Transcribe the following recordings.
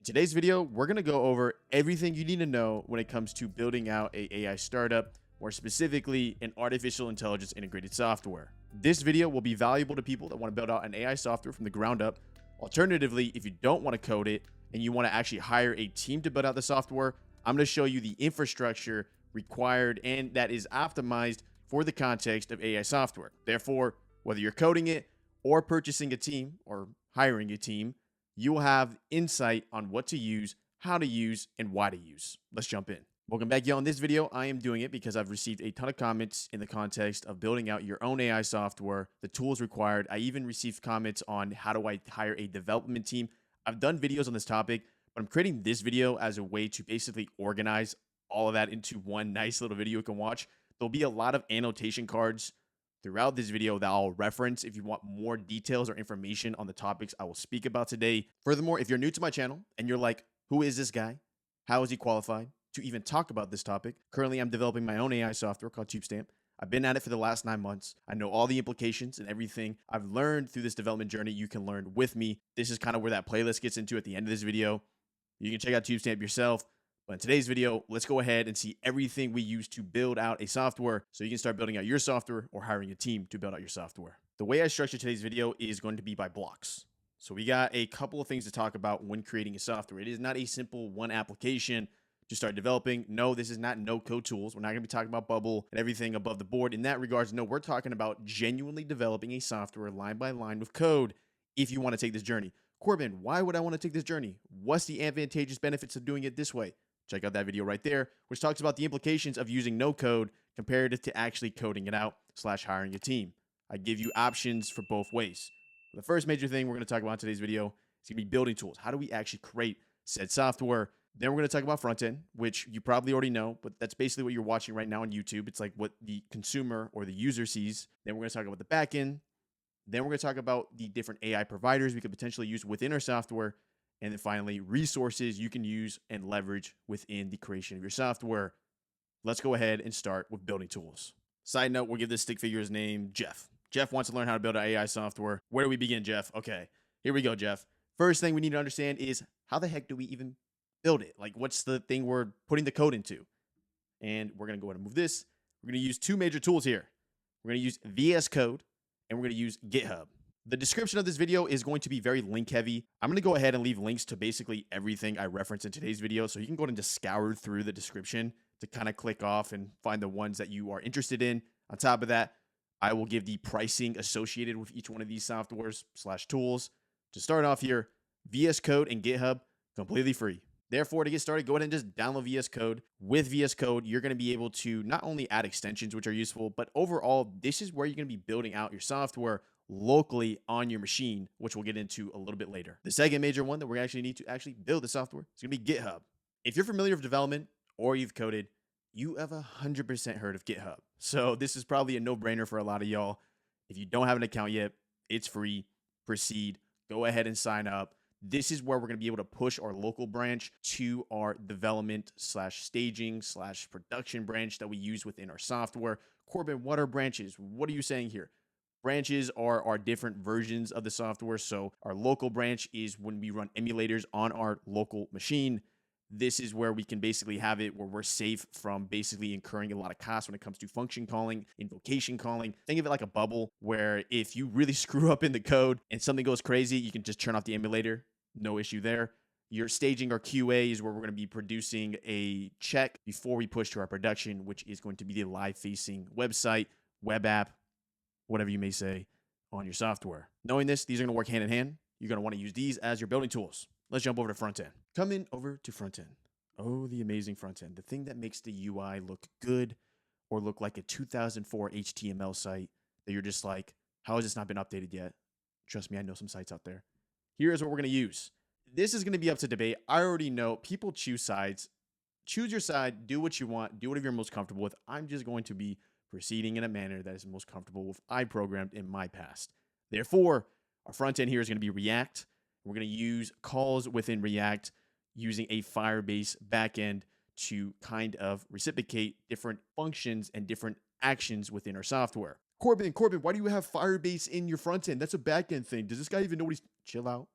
In today's video, we're going to go over everything you need to know when it comes to building out a AI startup, or specifically an artificial intelligence integrated software. This video will be valuable to people that want to build out an AI software from the ground up. Alternatively, if you don't want to code it and you want to actually hire a team to build out the software, I'm going to show you the infrastructure required and that is optimized for the context of AI software. Therefore, whether you're coding it or purchasing a team or hiring a team, you will have insight on what to use, how to use, and why to use. Let's jump in. Welcome back, y'all. In this video, I am doing it because I've received a ton of comments in the context of building out your own AI software, the tools required. I even received comments on how do I hire a development team. I've done videos on this topic, but I'm creating this video as a way to basically organize all of that into one nice little video you can watch. There'll be a lot of annotation cards throughout this video that I'll reference if you want more details or information on the topics I will speak about today. Furthermore, if you're new to my channel and you're like, who is this guy? How is he qualified to even talk about this topic? Currently, I'm developing my own AI software called TubeStamp. I've been at it for the last 9 months. I know all the implications and everything I've learned through this development journey. You can learn with me. This is kind of where that playlist gets into at the end of this video. You can check out TubeStamp yourself. But in today's video, let's go ahead and see everything we use to build out a software so you can start building out your software or hiring a team to build out your software. The way I structured today's video is going to be by blocks. So we got a couple of things to talk about when creating a software. It is not a simple one application to start developing. No, this is not no-code tools. We're not going to be talking about bubble and everything above the board. In that regards, no, we're talking about genuinely developing a software line by line with code if you want to take this journey. Corbin, why would I want to take this journey? What's the advantageous benefits of doing it this way? Check out that video right there, which talks about the implications of using no code compared to actually coding it out / hiring a team. I give you options for both ways. The first major thing we're going to talk about in today's video is going to be building tools. How do we actually create said software? Then we're going to talk about front end, which you probably already know, but that's basically what you're watching right now on YouTube. It's like what the consumer or the user sees. Then we're going to talk about the back end. Then we're going to talk about the different AI providers we could potentially use within our software. And then finally, resources you can use and leverage within the creation of your software. Let's go ahead and start with building tools. Side note, we'll give this stick figure his name, Jeff. Jeff wants to learn how to build an AI software. Where do we begin, Jeff? Okay, here we go, Jeff. First thing we need to understand is how the heck do we even build it? Like, what's the thing we're putting the code into? And we're going to go ahead and move this. We're going to use two major tools here. We're going to use VS Code and we're going to use GitHub. The description of this video is going to be very link heavy. I'm going to go ahead and leave links to basically everything I reference in today's video. So you can go ahead and just scour through the description to kind of click off and find the ones that you are interested in. On top of that, I will give the pricing associated with each one of these softwares / tools. To start off here, VS Code and GitHub, completely free. Therefore, to get started, go ahead and just download VS Code. With VS Code, you're going to be able to not only add extensions, which are useful, but overall, this is where you're going to be building out your software locally on your machine, which we'll get into a little bit later. The second major one that we're actually need to actually build the software is going to be GitHub. If you're familiar with development or you've coded, you have 100% heard of GitHub. So this is probably a no-brainer for a lot of y'all. If you don't have an account yet, it's free. Proceed. Go ahead and sign up. This is where we're going to be able to push our local branch to our development / staging / production branch that we use within our software. Corbin, what are branches? What are you saying here? Branches are our different versions of the software. So our local branch is when we run emulators on our local machine. This is where we can basically have it where we're safe from basically incurring a lot of costs when it comes to function calling, invocation calling. Think of it like a bubble where if you really screw up in the code and something goes crazy, you can just turn off the emulator. No issue there. Your staging or QA is where we're going to be producing a check before we push to our production, which is going to be the live facing website, web app, whatever you may say on your software. Knowing this, these are going to work hand in hand. You're going to want to use these as your building tools. Let's jump over to front end. Coming over to front end. Oh, the amazing front end. The thing that makes the UI look good or look like a 2004 HTML site that you're just like, how has this not been updated yet? Trust me, I know some sites out there. Here's what we're going to use. This is going to be up to debate. I already know people choose sides. Choose your side. Do what you want. Do whatever you're most comfortable with. I'm just going to be proceeding in a manner that is most comfortable with I programmed in my past. Therefore, our front end here is going to be React. We're going to use calls within React using a Firebase backend to kind of reciprocate different functions and different actions within our software. Corbin, why do you have Firebase in your front end? That's a backend thing. Does this guy even know what he's... Chill out.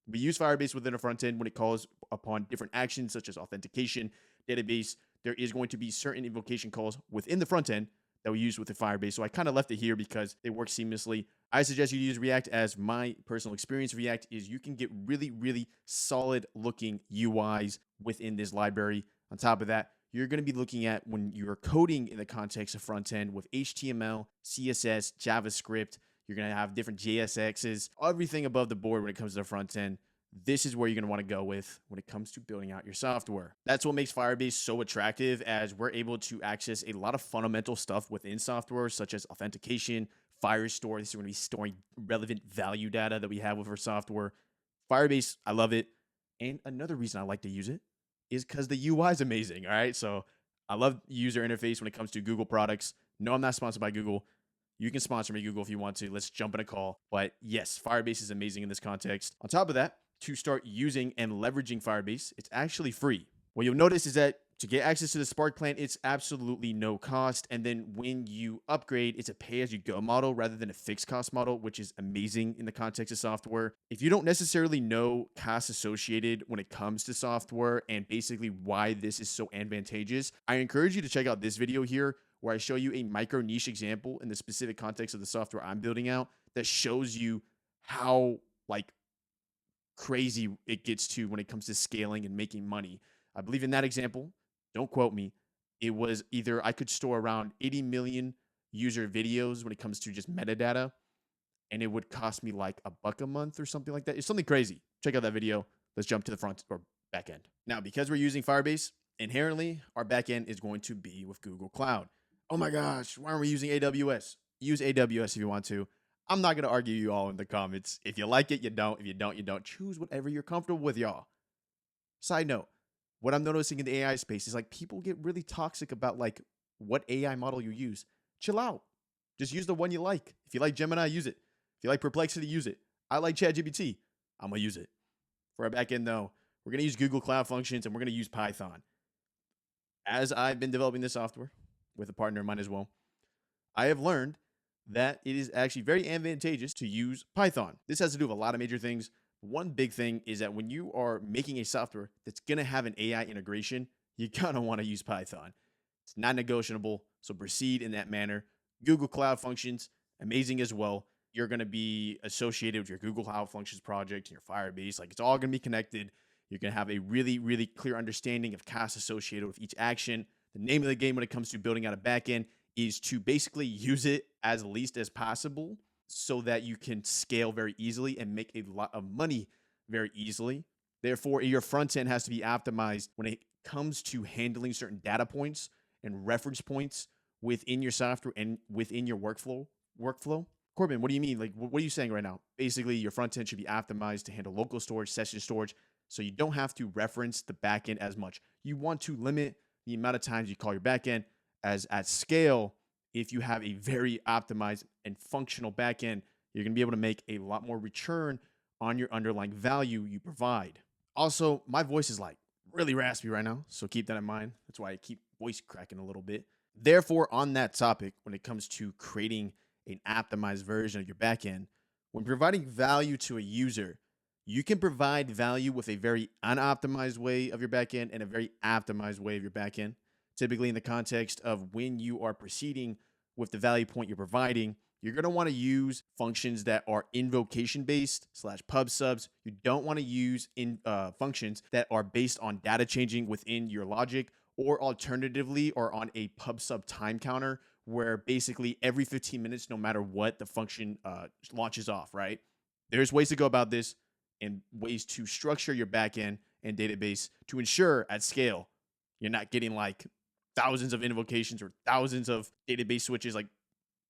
We use Firebase within a front end when it calls upon different actions such as authentication, database. There is going to be certain invocation calls within the front end that we use with the Firebase. So I kind of left it here because they work seamlessly. I suggest you use React, as my personal experience of React is you can get really, really solid looking UIs within this library. On top of that, you're going to be looking at when you're coding in the context of front end with HTML, CSS, JavaScript. You're going to have different JSXs, everything above the board when it comes to the front end. This is where you're going to want to go with when it comes to building out your software. That's what makes Firebase so attractive, as we're able to access a lot of fundamental stuff within software, such as authentication, Firestore. This is going to be storing relevant value data that we have with our software. Firebase, I love it. And another reason I like to use it is because the UI is amazing. All right. So I love the user interface when it comes to Google products. No, I'm not sponsored by Google. You can sponsor me, Google, if you want to. Let's jump in a call. But yes, Firebase is amazing in this context. On top of that, to start using and leveraging Firebase, it's actually free. What you'll notice is that to get access to the Spark plan, it's absolutely no cost. And then when you upgrade, it's a pay-as-you-go model rather than a fixed cost model, which is amazing in the context of software. If you don't necessarily know costs associated when it comes to software and basically why this is so advantageous, I encourage you to check out this video here, where I show you a micro niche example in the specific context of the software I'm building out that shows you how crazy it gets to when it comes to scaling and making money. I believe in that example, don't quote me, it was either I could store around 80 million user videos when it comes to just metadata, and it would cost me like $1 a month or something like that. It's something crazy. Check out that video. Let's jump to the front or back end. Now, because we're using Firebase, inherently our backend is going to be with Google Cloud. Oh my gosh, why aren't we using AWS? Use AWS if you want to. I'm not going to argue you all in the comments. If you like it, you don't. If you don't, you don't. Choose whatever you're comfortable with, y'all. Side note, what I'm noticing in the AI space is people get really toxic about what AI model you use. Chill out. Just use the one you like. If you like Gemini, use it. If you like Perplexity, use it. I like ChatGPT. I'm going to use it. For our backend, though, we're going to use Google Cloud Functions, and we're going to use Python. As I've been developing this software with a partner of mine as well, I have learned that it is actually very advantageous to use Python. This has to do with a lot of major things. One big thing is that when you are making a software that's going to have an AI integration, you're going to want to use Python. It's not negotiable, so proceed in that manner. Google Cloud Functions, amazing as well. You're going to be associated with your Google Cloud Functions project and your Firebase. It's all going to be connected. You're going to have a really, really clear understanding of costs associated with each action. The name of the game when it comes to building out a backend is to basically use it as least as possible so that you can scale very easily and make a lot of money very easily. Therefore, your front end has to be optimized when it comes to handling certain data points and reference points within your software and within your workflow. Corbin, what do you mean? What are you saying right now? Basically, your front end should be optimized to handle local storage, session storage, so you don't have to reference the backend as much. You want to limit the amount of times you call your backend, as at scale. If you have a very optimized and functional backend, you're going to be able to make a lot more return on your underlying value you provide. Also, my voice is really raspy right now, so keep that in mind. That's why I keep voice cracking a little bit. Therefore, on that topic, when it comes to creating an optimized version of your backend, when providing value to a user, you can provide value with a very unoptimized way of your backend and a very optimized way of your backend. Typically, in the context of when you are proceeding with the value point you're providing, you're going to want to use functions that are invocation based / pub subs. You don't want to use functions that are based on data changing within your logic, or alternatively, or on a pub sub time counter, where basically every 15 minutes, no matter what, the function launches off, right? There's ways to go about this and ways to structure your backend and database to ensure at scale you're not getting thousands of invocations or thousands of database switches.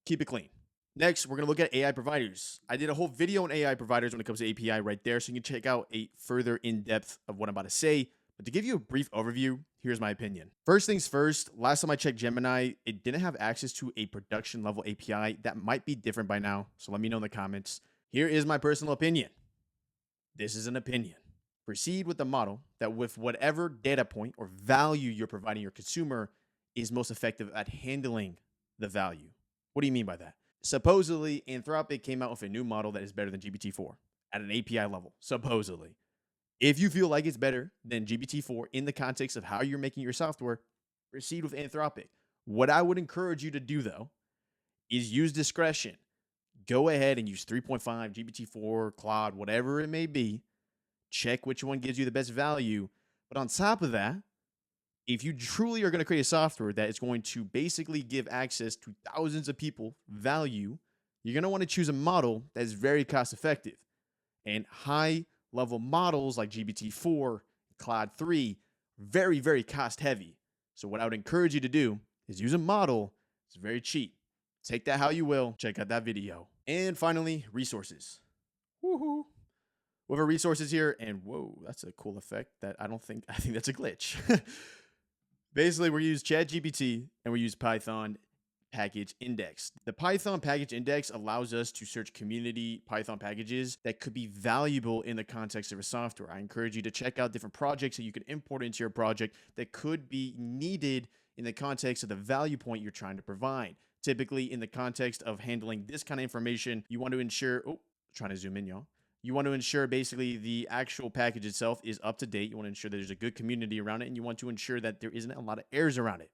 Keep it clean. Next, we're going to look at AI providers. I did a whole video on AI providers when it comes to API right there, so you can check out a further in-depth of what I'm about to say. But to give you a brief overview, here's my opinion. First things first, last time I checked Gemini, it didn't have access to a production level API. That might be different by now, so let me know in the comments. Here is my personal opinion. This is an opinion. Proceed with the model that with whatever data point or value you're providing your consumer is most effective at handling the value. What do you mean by that? Supposedly, Anthropic came out with a new model that is better than GPT-4. at an API level, supposedly. If you feel like it's better than GPT-4 in the context of how you're making your software, proceed with Anthropic. What I would encourage you to do, though, is use discretion. Go ahead and use 3.5, GPT-4, Claude, whatever it may be. Check which one gives you the best value. But on top of that, if you truly are going to create a software that is going to basically give access to thousands of people value, you're going to want to choose a model that is very cost effective. And high level models like GPT-4, Claude 3, very, very cost heavy. So what I would encourage you to do is use a model. It's very cheap. Take that how you will. Check out that video. And finally, resources. Woohoo. We have our resources here, and whoa, that's a cool effect that I think that's a glitch. Basically, we use ChatGPT and we use Python package index. The Python package index allows us to search community Python packages that could be valuable in the context of a software. I encourage you to check out different projects that you can import into your project that could be needed in the context of the value point you're trying to provide. Typically, in the context of handling this kind of information, you want to ensure, trying to zoom in, y'all. You want to ensure basically the actual package itself is up to date. You want to ensure that there's a good community around it, and you want to ensure that there isn't a lot of errors around it.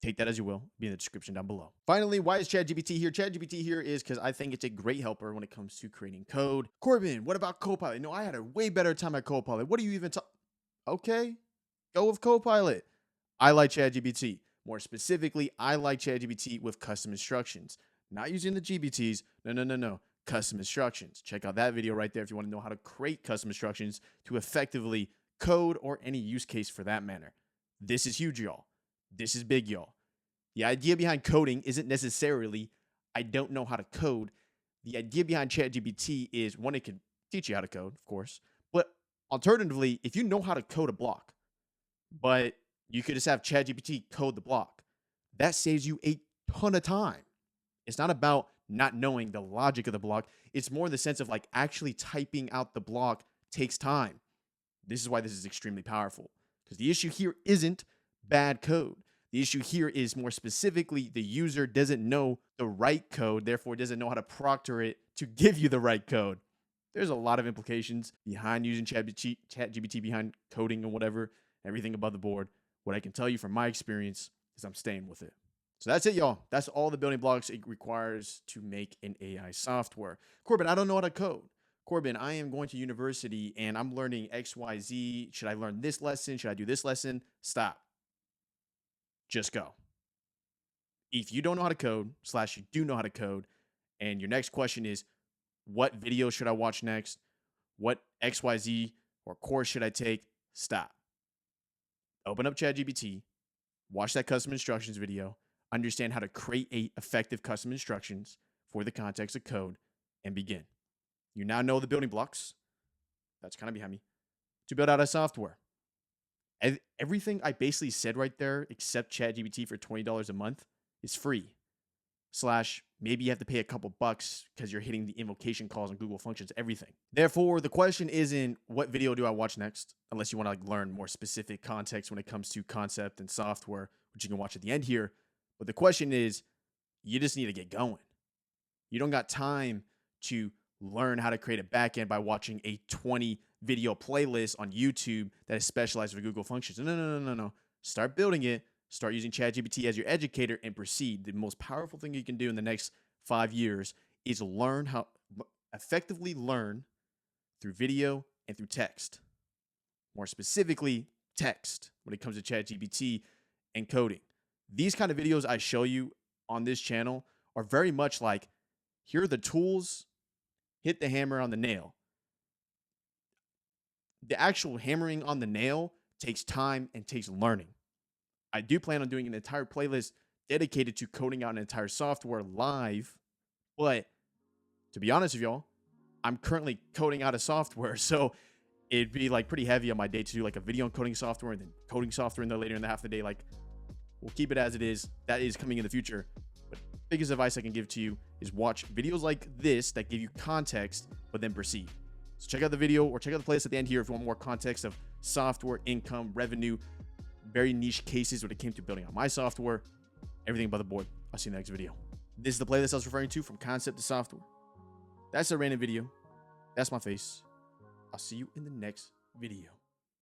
Take that as you will. Be in the description down below. Finally, why is ChatGPT here? ChatGPT here is because I think it's a great helper when it comes to creating code. Corbin, what about Copilot? No, I had a way better time at Copilot. What do you even talk? Okay, go with Copilot. I like ChatGPT. More specifically, I like ChatGPT with custom instructions. Not using the GPTs. No. Custom instructions. Check out that video right there if you want to know how to create custom instructions to effectively code or any use case for that matter. This is huge, y'all. This is big, y'all. The idea behind coding isn't necessarily, I don't know how to code. The idea behind ChatGPT is, one, it can teach you how to code, of course. But alternatively, if you know how to code a block, but you could just have ChatGPT code the block, that saves you a ton of time. It's not about not knowing the logic of the block. It's more in the sense of like actually typing out the block takes time. This is why this is extremely powerful, because the issue here isn't bad code. The issue here is more specifically the user doesn't know the right code, therefore doesn't know how to proctor it to give you the right code. There's a lot of implications behind using ChatGPT behind coding and whatever, everything above the board. What I can tell you from my experience is I'm staying with it. So that's it, y'all. That's all the building blocks it requires to make an AI software. Corbin, I don't know how to code. Corbin, I am going to university and I'm learning XYZ. Should I learn this lesson? Should I do this lesson? Stop. Just go. If you don't know how to code, / you do know how to code, and your next question is, what video should I watch next? What XYZ or course should I take? Stop. Open up ChatGPT, watch that custom instructions video, understand how to create effective custom instructions for the context of code, and begin. You now know the building blocks, that's kind of behind me, to build out a software. Everything I basically said right there, except ChatGPT for $20 a month, is free. / maybe you have to pay a couple bucks because you're hitting the invocation calls on Google Functions, everything. Therefore, the question isn't what video do I watch next, unless you want to like learn more specific context when it comes to concept and software, which you can watch at the end here. But the question is, you just need to get going. You don't got time to learn how to create a backend by watching a 20 video playlist on YouTube that is specialized for Google Functions. No. Start building it. Start using ChatGPT as your educator and proceed. The most powerful thing you can do in the next 5 years is effectively learn through video and through text. More specifically, text when it comes to ChatGPT and coding. These kind of videos I show you on this channel are very much like, here are the tools, hit the hammer on the nail. The actual hammering on the nail takes time and takes learning. I do plan on doing an entire playlist dedicated to coding out an entire software live, but to be honest with y'all, I'm currently coding out a software, so it'd be like pretty heavy on my day to do like a video on coding software and then coding software in there later in the half of the day. Like, we'll keep it as it is. That is coming in the future. But biggest advice I can give to you is watch videos like this that give you context, but then proceed. So check out the video or check out the playlist at the end here if you want more context of software, income, revenue, very niche cases when it came to building out my software, everything above the board. I'll see you in the next video. This is the playlist I was referring to, from concept to software. That's a random video. That's my face. I'll see you in the next video.